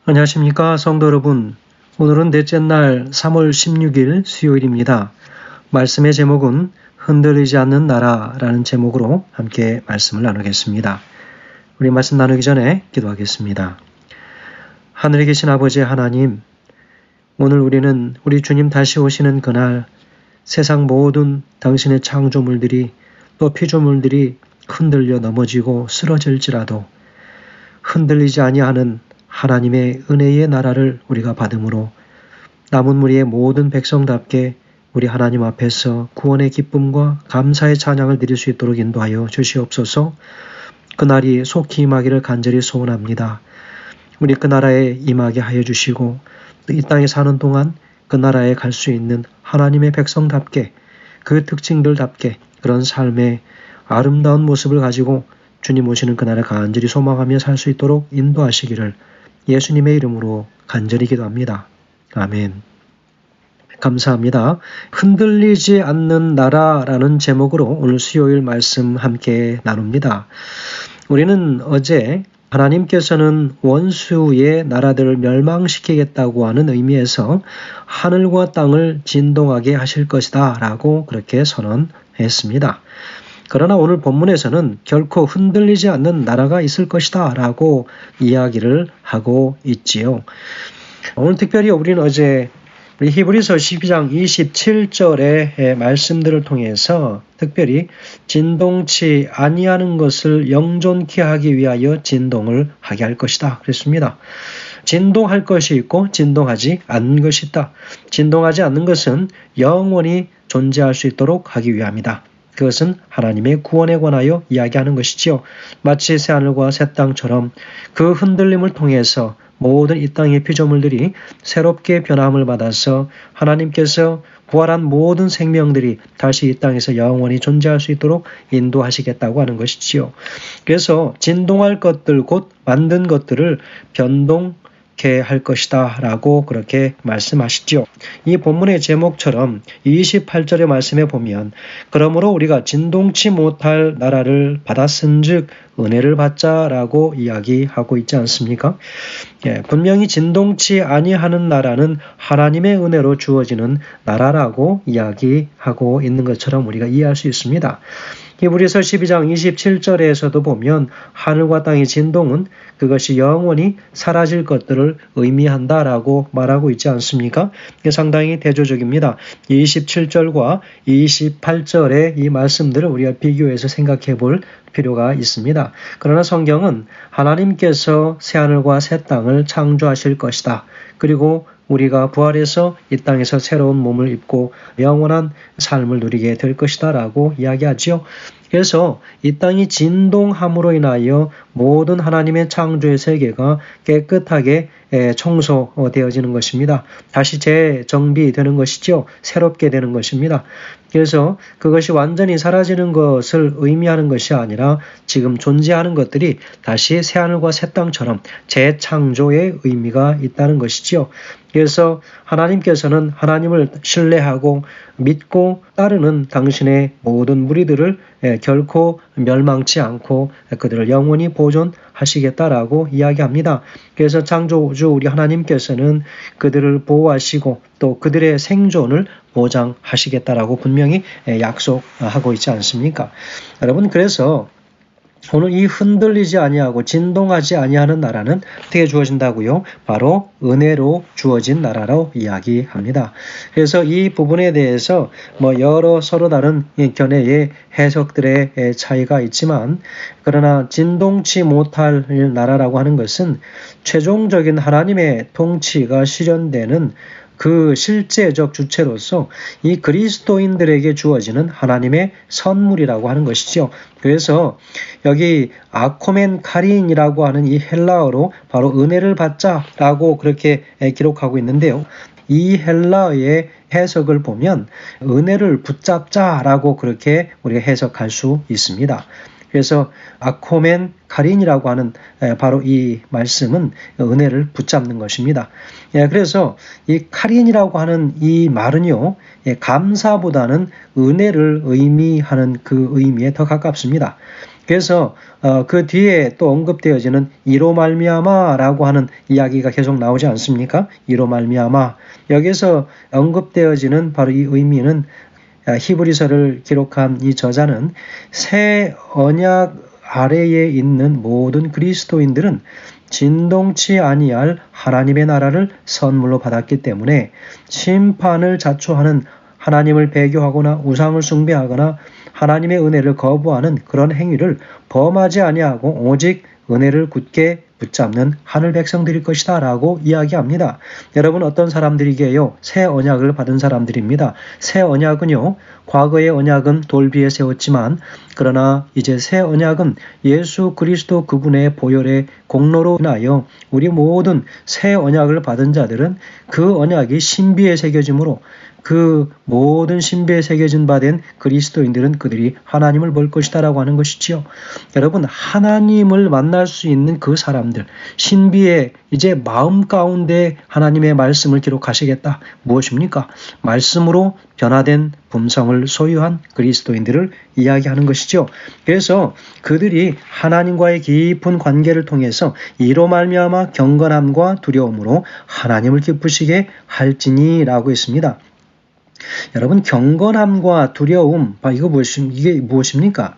안녕하십니까 성도 여러분. 오늘은 넷째 날 3월 16일 수요일입니다. 말씀의 제목은 흔들리지 않는 나라라는 제목으로 함께 말씀을 나누겠습니다. 우리 말씀 나누기 전에 기도하겠습니다. 하늘에 계신 아버지 하나님, 오늘 우리는 우리 주님 다시 오시는 그날 세상 모든 당신의 창조물들이 또 피조물들이 흔들려 넘어지고 쓰러질지라도 흔들리지 아니하는 하나님의 은혜의 나라를 우리가 받음으로 남은 무리의 모든 백성답게 우리 하나님 앞에서 구원의 기쁨과 감사의 찬양을 드릴 수 있도록 인도하여 주시옵소서. 그날이 속히 임하기를 간절히 소원합니다. 우리 그 나라에 임하게 하여 주시고 이 땅에 사는 동안 그 나라에 갈 수 있는 하나님의 백성답게 그 특징들답게 그런 삶의 아름다운 모습을 가지고 주님 오시는 그날을 간절히 소망하며 살 수 있도록 인도하시기를 예수님의 이름으로 간절히 기도합니다. 아멘. 감사합니다. 흔들리지 않는 나라라는 제목으로 오늘 수요일 말씀 함께 나눕니다. 우리는 어제 하나님께서는 원수의 나라들을 멸망시키겠다고 하는 의미에서 하늘과 땅을 진동하게 하실 것이다 라고 그렇게 선언했습니다. 그러나 오늘 본문에서는 결코 흔들리지 않는 나라가 있을 것이다 라고 이야기를 하고 있지요. 오늘 특별히 우리는 어제 우리 히브리서 12장 27절의 말씀들을 통해서 특별히 진동치 아니하는 것을 영존케 하기 위하여 진동을 하게 할 것이다 그랬습니다. 진동할 것이 있고 진동하지 않는 것이 있다. 진동하지 않는 것은 영원히 존재할 수 있도록 하기 위함이다. 그것은 하나님의 구원에 관하여 이야기하는 것이지요. 마치 새하늘과 새 땅처럼 그 흔들림을 통해서 모든 이 땅의 피조물들이 새롭게 변함을 받아서 하나님께서 부활한 모든 생명들이 다시 이 땅에서 영원히 존재할 수 있도록 인도하시겠다고 하는 것이지요. 그래서 진동할 것들 곧 만든 것들을 변동케 할 것이다 라고 그렇게 말씀하시죠. 이 본문의 제목처럼 28절의 말씀에 보면 그러므로 우리가 진동치 못할 나라를 받았은즉 은혜를 받자라고 이야기하고 있지 않습니까? 분명히 진동치 아니하는 나라는 하나님의 은혜로 주어지는 나라라고 이야기하고 있는 것처럼 우리가 이해할 수 있습니다. 히브리서 12장 27절에서도 보면 하늘과 땅의 진동은 그것이 영원히 사라질 것들을 의미한다라고 말하고 있지 않습니까? 이게 상당히 대조적입니다. 27절과 28절의 이 말씀들을 우리가 비교해서 생각해 볼 필요가 있습니다. 그러나 성경은 하나님께서 새하늘과 새 땅을 창조하실 것이다. 그리고 우리가 부활해서 이 땅에서 새로운 몸을 입고 영원한 삶을 누리게 될 것이다 라고 이야기하지요. 그래서 이 땅이 진동함으로 인하여 모든 하나님의 창조의 세계가 깨끗하게 청소되어지는 것입니다. 다시 재정비되는 것이죠. 새롭게 되는 것입니다. 그래서 그것이 완전히 사라지는 것을 의미하는 것이 아니라 지금 존재하는 것들이 다시 새하늘과 새 땅처럼 재창조의 의미가 있다는 것이죠. 그래서 하나님께서는 하나님을 신뢰하고 믿고 따르는 당신의 모든 무리들을 결코 멸망치 않고 그들을 영원히 보존하시겠다라고 이야기합니다. 그래서 창조주 우리 하나님께서는 그들을 보호하시고 또 그들의 생존을 보장하시겠다라고 분명히 약속하고 있지 않습니까? 여러분, 그래서 오늘 이 흔들리지 아니하고 진동하지 아니하는 나라는 어떻게 주어진다고요? 바로 은혜로 주어진 나라로 이야기합니다. 그래서 이 부분에 대해서 여러 서로 다른 견해의 해석들의 차이가 있지만 그러나 진동치 못할 나라라고 하는 것은 최종적인 하나님의 통치가 실현되는 그 실제적 주체로서 이 그리스도인들에게 주어지는 하나님의 선물이라고 하는 것이죠. 그래서 여기 아코멘 카린이라고 하는 이 헬라어로 바로 은혜를 받자라고 그렇게 기록하고 있는데요. 이 헬라어의 해석을 보면 은혜를 붙잡자라고 그렇게 우리가 해석할 수 있습니다. 그래서 아코멘 카린이라고 하는 바로 이 말씀은 은혜를 붙잡는 것입니다. 그래서 이 카린이라고 하는 이 말은요, 감사보다는 은혜를 의미하는 그 의미에 더 가깝습니다. 그래서 그 뒤에 또 언급되어지는 이로 말미암아라고 하는 이야기가 계속 나오지 않습니까? 이로 말미암아. 여기서 언급되어지는 바로 이 의미는 히브리서를 기록한 이 저자는 새 언약 아래에 있는 모든 그리스도인들은 진동치 아니할 하나님의 나라를 선물로 받았기 때문에 심판을 자초하는 하나님을 배교하거나 우상을 숭배하거나 하나님의 은혜를 거부하는 그런 행위를 범하지 아니하고 오직 은혜를 굳게 붙잡는 하늘 백성들일 것이다 라고 이야기합니다. 여러분 어떤 사람들이게요? 새 언약을 받은 사람들입니다. 새 언약은요. 과거의 언약은 돌 위에 세웠지만 그러나 이제 새 언약은 예수 그리스도 그분의 보혈의 공로로 인하여 우리 모든 새 언약을 받은 자들은 그 언약이 신비에 새겨지므로 그 모든 신비에 새겨진 바 된 그리스도인들은 그들이 하나님을 볼 것이다 라고 하는 것이지요. 여러분 하나님을 만날 수 있는 그 사람들 신비에 이제 마음 가운데 하나님의 말씀을 기록하시겠다. 무엇입니까? 말씀으로 변화된 품성을 소유한 그리스도인들을 이야기하는 것이죠. 그래서 그들이 하나님과의 깊은 관계를 통해서 이로 말미암아 경건함과 두려움으로 하나님을 기쁘시게 할지니라고 했습니다. 여러분 경건함과 두려움 이게 무엇입니까?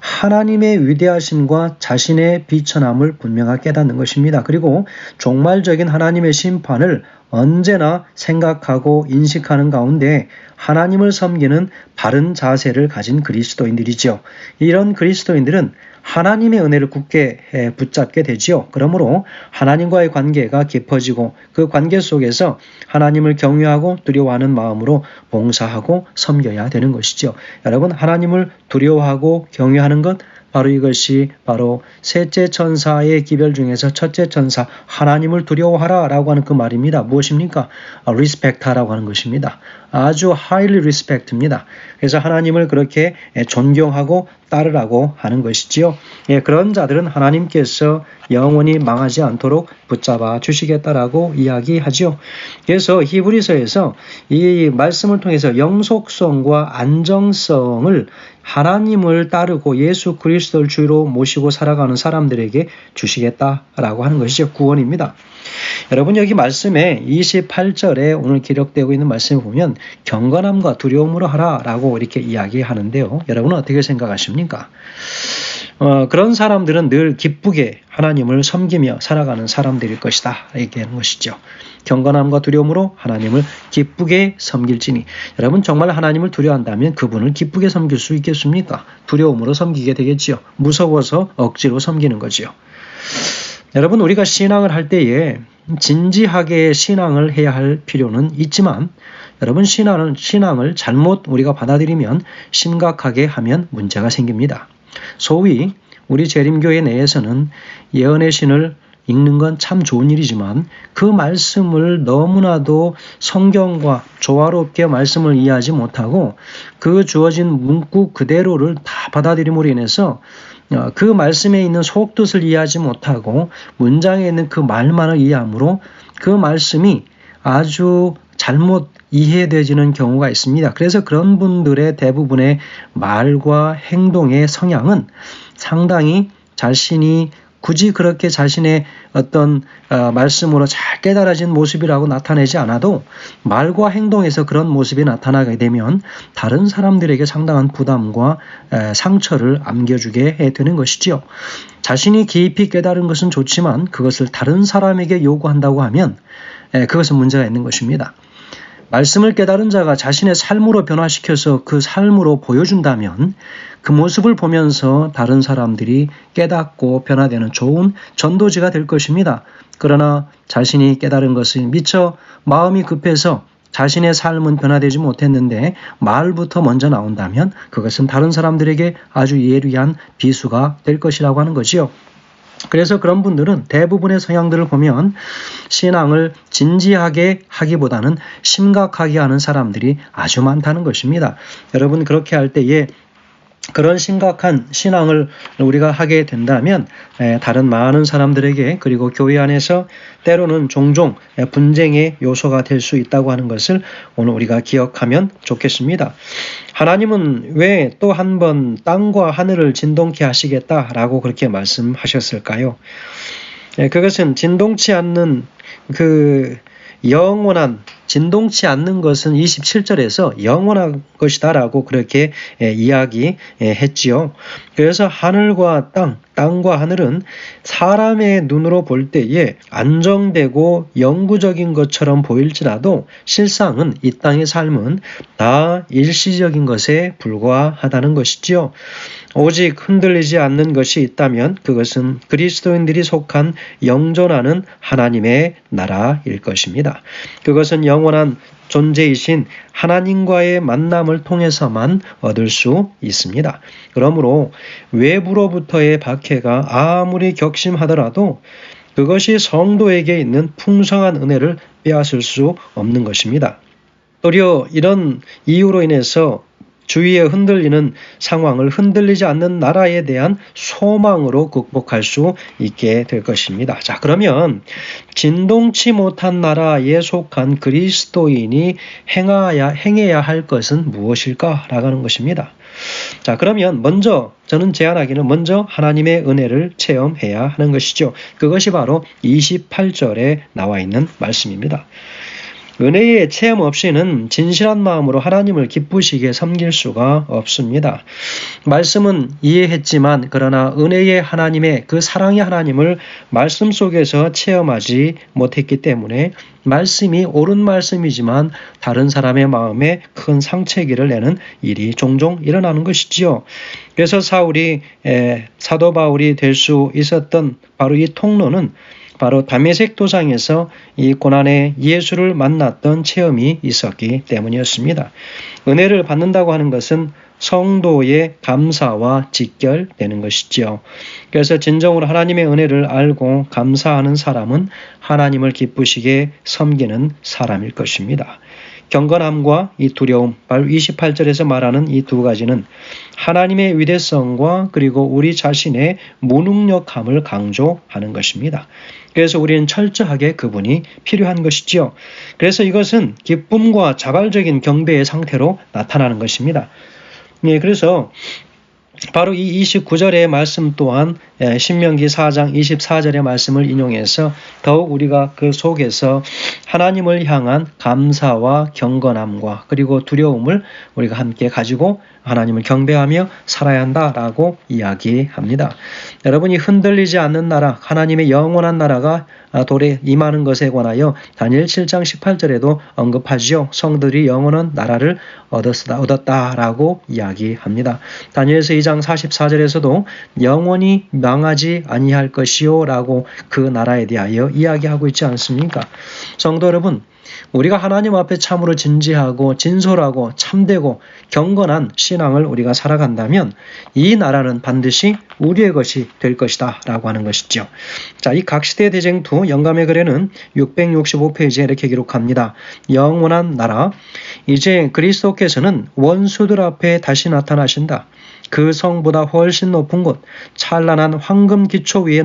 하나님의 위대하심과 자신의 비천함을 분명하게 깨닫는 것입니다. 그리고 종말적인 하나님의 심판을 언제나 생각하고 인식하는 가운데 하나님을 섬기는 바른 자세를 가진 그리스도인들이죠. 이런 그리스도인들은 하나님의 은혜를 굳게 붙잡게 되지요. 그러므로 하나님과의 관계가 깊어지고 그 관계 속에서 하나님을 경외하고 두려워하는 마음으로 봉사하고 섬겨야 되는 것이죠. 여러분 하나님을 두려워하고 경외하는 것 바로 이것이 바로 셋째 천사의 기별 중에서 첫째 천사 하나님을 두려워하라 라고 하는 그 말입니다. 무엇입니까? respect하라고 하는 것입니다. 아주 highly respect입니다. 그래서 하나님을 그렇게 존경하고 따르라고 하는 것이지요. 그런 자들은 하나님께서 영원히 망하지 않도록 붙잡아 주시겠다라고 이야기하죠. 그래서 히브리서에서 이 말씀을 통해서 영속성과 안정성을 하나님을 따르고 예수 그리스도를 주로 모시고 살아가는 사람들에게 주시겠다라고 하는 것이죠. 구원입니다. 여러분 여기 말씀에 28절에 오늘 기록되고 있는 말씀을 보면 경건함과 두려움으로 하라라고 이렇게 이야기하는데요. 여러분은 어떻게 생각하십니까? 그런 사람들은 늘 기쁘게 하나님을 섬기며 살아가는 사람들일 것이다. 이렇게 하는 것이죠. 경건함과 두려움으로 하나님을 기쁘게 섬길지니. 여러분 정말 하나님을 두려워한다면 그분을 기쁘게 섬길 수 있겠습니까? 두려움으로 섬기게 되겠지요. 무서워서 억지로 섬기는 거지요. 여러분 우리가 신앙을 할 때에 진지하게 신앙을 해야 할 필요는 있지만 여러분 신앙을 잘못 우리가 받아들이면 심각하게 하면 문제가 생깁니다. 소위 우리 재림교회 내에서는 예언의 신을 읽는 건 참 좋은 일이지만 그 말씀을 너무나도 성경과 조화롭게 말씀을 이해하지 못하고 그 주어진 문구 그대로를 다 받아들임으로 인해서 그 말씀에 있는 속뜻을 이해하지 못하고 문장에 있는 그 말만을 이해함으로 그 말씀이 아주 잘못 이해되지는 경우가 있습니다. 그래서 그런 분들의 대부분의 말과 행동의 성향은 상당히 자신이 굳이 그렇게 자신의 어떤 말씀으로 잘 깨달아진 모습이라고 나타내지 않아도 말과 행동에서 그런 모습이 나타나게 되면 다른 사람들에게 상당한 부담과 상처를 안겨주게 되는 것이지요. 자신이 깊이 깨달은 것은 좋지만 그것을 다른 사람에게 요구한다고 하면 그것은 문제가 있는 것입니다. 말씀을 깨달은 자가 자신의 삶으로 변화시켜서 그 삶으로 보여준다면 그 모습을 보면서 다른 사람들이 깨닫고 변화되는 좋은 전도지가 될 것입니다. 그러나 자신이 깨달은 것을 미처 마음이 급해서 자신의 삶은 변화되지 못했는데 말부터 먼저 나온다면 그것은 다른 사람들에게 아주 예리한 비수가 될 것이라고 하는 거지요. 그래서 그런 분들은 대부분의 성향들을 보면 신앙을 진지하게 하기보다는 심각하게 하는 사람들이 아주 많다는 것입니다. 여러분 그렇게 할 때에 그런 심각한 신앙을 우리가 하게 된다면 다른 많은 사람들에게 그리고 교회 안에서 때로는 종종 분쟁의 요소가 될 수 있다고 하는 것을 오늘 우리가 기억하면 좋겠습니다. 하나님은 왜 또 한 번 땅과 하늘을 진동케 하시겠다라고 그렇게 말씀하셨을까요? 그것은 진동치 않는 영원한 진동치 않는 것은 27절에서 영원한 것이다라고 그렇게 이야기했지요. 그래서 하늘과 땅과 하늘은 사람의 눈으로 볼 때에 안정되고 영구적인 것처럼 보일지라도 실상은 이 땅의 삶은 다 일시적인 것에 불과하다는 것이지요. 오직 흔들리지 않는 것이 있다면 그것은 그리스도인들이 속한 영존하는 하나님의 나라일 것입니다. 그것은 영원한 존재이신 하나님과의 만남을 통해서만 얻을 수 있습니다. 그러므로 외부로부터의 박해가 아무리 격심하더라도 그것이 성도에게 있는 풍성한 은혜를 빼앗을 수 없는 것입니다. 도리어 이런 이유로 인해서 주위에 흔들리는 상황을 흔들리지 않는 나라에 대한 소망으로 극복할 수 있게 될 것입니다. 자, 그러면 진동치 못한 나라에 속한 그리스도인이 행해야 할 것은 무엇일까라고 하는 것입니다. 자, 그러면 저는 제안하기는 먼저 하나님의 은혜를 체험해야 하는 것이죠. 그것이 바로 28절에 나와 있는 말씀입니다. 은혜의 체험 없이는 진실한 마음으로 하나님을 기쁘시게 섬길 수가 없습니다. 말씀은 이해했지만 그러나 은혜의 하나님의 그 사랑의 하나님을 말씀 속에서 체험하지 못했기 때문에 말씀이 옳은 말씀이지만 다른 사람의 마음에 큰 상처기를 내는 일이 종종 일어나는 것이지요. 그래서 사도 바울이 될 수 있었던 바로 이 통로는 바로 다메섹 도상에서 이 고난의 예수를 만났던 체험이 있었기 때문이었습니다. 은혜를 받는다고 하는 것은 성도의 감사와 직결되는 것이지요. 그래서 진정으로 하나님의 은혜를 알고 감사하는 사람은 하나님을 기쁘시게 섬기는 사람일 것입니다. 경건함과 이 두려움, 바로 28절에서 말하는 이 두 가지는 하나님의 위대성과 그리고 우리 자신의 무능력함을 강조하는 것입니다. 그래서 우리는 철저하게 그분이 필요한 것이지요. 그래서 이것은 기쁨과 자발적인 경배의 상태로 나타나는 것입니다. 그래서 바로 이 29절의 말씀 또한 신명기 4장 24절의 말씀을 인용해서 더욱 우리가 그 속에서 하나님을 향한 감사와 경건함과 그리고 두려움을 우리가 함께 가지고 하나님을 경배하며 살아야 한다라고 이야기합니다. 여러분이 흔들리지 않는 나라, 하나님의 영원한 나라가 돌에 임하는 것에 관하여 다니엘 7장 18절에도 언급하지요. 성들이 영원한 나라를 얻었다라고 이야기합니다. 다니엘서 2장 44절에서도 영원히 망하지 아니할 것이요 라고 그 나라에 대하여 이야기하고 있지 않습니까? 성도 여러분, 우리가 하나님 앞에 참으로 진지하고 진솔하고 참되고 경건한 신앙을 우리가 살아간다면 이 나라는 반드시 우리의 것이 될 것이다 라고 하는 것이죠. 자, 이 각시대 대쟁투 영감의 글에는 665페이지에 이렇게 기록합니다. 영원한 나라, 이제 그리스도께서는 원수들 앞에 다시 나타나신다. 그 성보다 훨씬 높은 곳, 찬란한 황금 기초 위에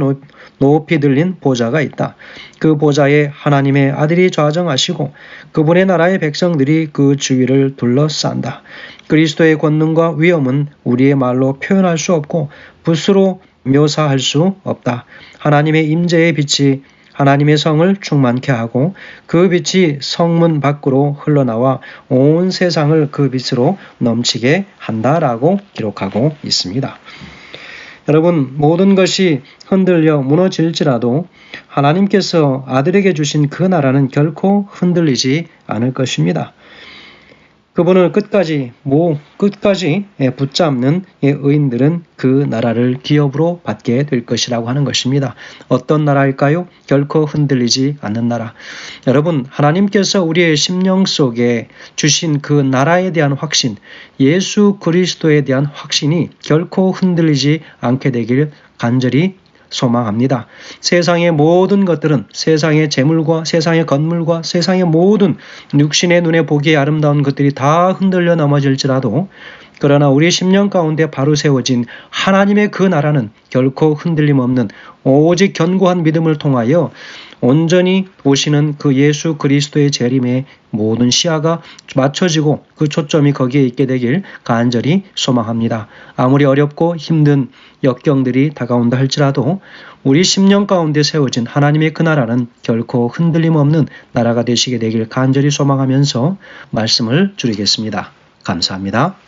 높이 들린 보좌가 있다. 그 보좌에 하나님의 아들이 좌정하시고 그분의 나라의 백성들이 그 주위를 둘러싼다. 그리스도의 권능과 위엄은 우리의 말로 표현할 수 없고 붓으로 묘사할 수 없다. 하나님의 임재의 빛이 하나님의 성을 충만케 하고 그 빛이 성문 밖으로 흘러나와 온 세상을 그 빛으로 넘치게 한다라고 기록하고 있습니다. 여러분, 모든 것이 흔들려 무너질지라도 하나님께서 아들에게 주신 그 나라는 결코 흔들리지 않을 것입니다. 그분을 끝까지 붙잡는 의인들은 그 나라를 기업으로 받게 될 것이라고 하는 것입니다. 어떤 나라일까요? 결코 흔들리지 않는 나라. 여러분, 하나님께서 우리의 심령 속에 주신 그 나라에 대한 확신, 예수 그리스도에 대한 확신이 결코 흔들리지 않게 되길 간절히 소망합니다. 세상의 모든 것들은 세상의 재물과 세상의 건물과 세상의 모든 육신의 눈에 보기에 아름다운 것들이 다 흔들려 넘어질지라도 그러나 우리 심령 가운데 바로 세워진 하나님의 그 나라는 결코 흔들림 없는 오직 견고한 믿음을 통하여 온전히 오시는 그 예수 그리스도의 재림에 모든 시야가 맞춰지고 그 초점이 거기에 있게 되길 간절히 소망합니다. 아무리 어렵고 힘든 역경들이 다가온다 할지라도 우리 심령 가운데 세워진 하나님의 그 나라는 결코 흔들림 없는 나라가 되시게 되길 간절히 소망하면서 말씀을 줄이겠습니다. 감사합니다.